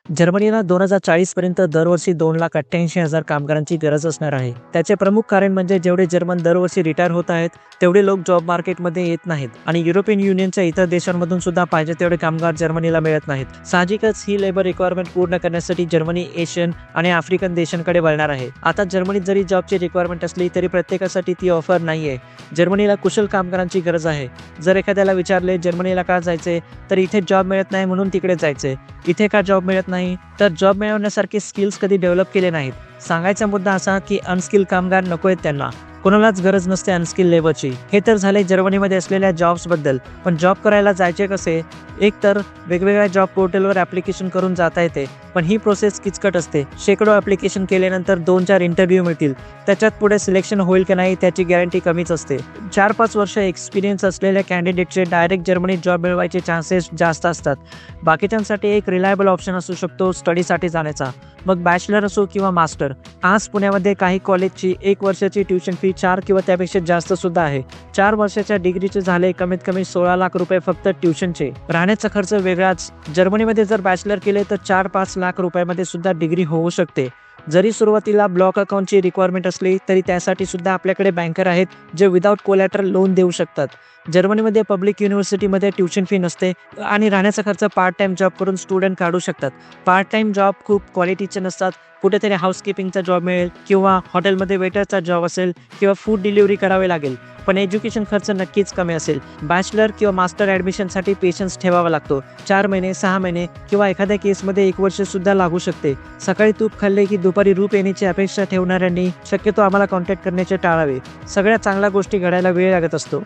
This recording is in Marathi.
जर्मनीला 2040 पर्यंत दरवर्षी 2,88,000 कामगारांची गरज असणार आहे. त्याचे प्रमुख कारण म्हणजे जेवढे जर्मन दरवर्षी रिटायर होत आहेत तेवढे लोक जॉब मार्केटमध्ये येत नाहीत आणि युरोपियन युनियनच्या इतर देशांमधून सुद्धा पाहिजे तेवढे कामगार जर्मनीला मिळत नाहीत. साहजिकच ही लेबर रिक्वायरमेंट पूर्ण करण्यासाठी जर्मनी एशियन आणि आफ्रिकन देशांकडे वळणार आहे. आता जर्मनीत जरी जॉबची रिक्वायरमेंट असली तरी प्रत्येकासाठी ती ऑफर नाहीये. जर्मनीला कुशल कामगारांची गरज आहे. जर एखाद्याला विचारले जर्मनीला का जायचे तर इथे जॉब मिळत नाही म्हणून तिकडे जायचे. इथे का जॉब मिळत नाही तर जॉब मिळवण्यासारखे स्किल्स कधी डेव्हलप केले नाहीत. सांगायचा मुद्दा असा की अनस्किल कामगार नकोयत त्यांना. कोणालाच गरज नसते अनस्किल लेबरची. हे तर झाले जर्मनीमध्ये असलेल्या जॉब्सबद्दल. पण जॉब करायला जायचे कसे? एक तर वेगवेगळ्या जॉब पोर्टलवर ॲप्लिकेशन करून जाता येते, पण ही प्रोसेस किचकट असते. शेकडो ॲप्लिकेशन केल्यानंतर 2-4 इंटरव्ह्यू मिळतील. त्याच्यात पुढे सिलेक्शन होईल की नाही त्याची गॅरंटी कमीच असते. 4-5 वर्ष एक्सपिरियन्स असलेल्या कॅन्डिडेटचे डायरेक्ट जर्मनीत जॉब मिळवायचे चान्सेस जास्त असतात. बाकीच्यांसाठी एक रिलायबल ऑप्शन असू शकतो स्टडीसाठी जाण्याचा, मग बॅचलर असो किंवा मास्टर. आज पुण्यामध्ये काही कॉलेजची 1 वर्षाची ट्युशन फी 4 किंवा त्यापेक्षा जास्त सुद्धा आहे. 4 वर्षाच्या डिग्रीचे झाले कमीत कमी 16 लाख रुपये फक्त ट्युशनचे. राहण्याचा खर्च वेगळाच. जर्मनीमध्ये जर बॅचलर केले तर 4-5 लाख रुपयामध्ये सुद्धा डिग्री होऊ शकते. जरी सुरुवातीला ब्लॉक अकाउंटची रिक्वायरमेंट असली तरी त्यासाठी सुद्धा आपल्याकडे बँकर आहेत जे विदाउट कोलॅटरल लोन देऊ शकतात. जर्मनीमध्ये पब्लिक युनिव्हर्सिटीमध्ये ट्युशन फी नसते आणि राहण्याचा खर्च पार्ट टाइम जॉब करून स्टुडंट काढू शकतात. पार्ट टाइम जॉब खूप क्वालिटीचे नसतात. कुठेतरी हाऊसकीपिंगचा जॉब मिळेल किंवा हॉटेलमध्ये वेटरचा जॉब असेल किंवा फूड डिलिव्हरी करावे लागेल, पण एज्युकेशन खर्च नक्कीच कमी असेल. बॅचलर किंवा मास्टर ॲडमिशनसाठी पेशन्स ठेवावा लागतो. 4 महिने 6 महिने किंवा एखाद्या केसमध्ये 1 वर्ष सुद्धा लागू शकते. सकाळी तूप खाल्ले की दुपारी रूप येण्याची अपेक्षा ठेवणाऱ्यांनी शक्यतो आम्हाला कॉन्टॅक्ट करण्याचे टाळावे. सगळ्या चांगल्या गोष्टी घडायला वेळ लागत असतो.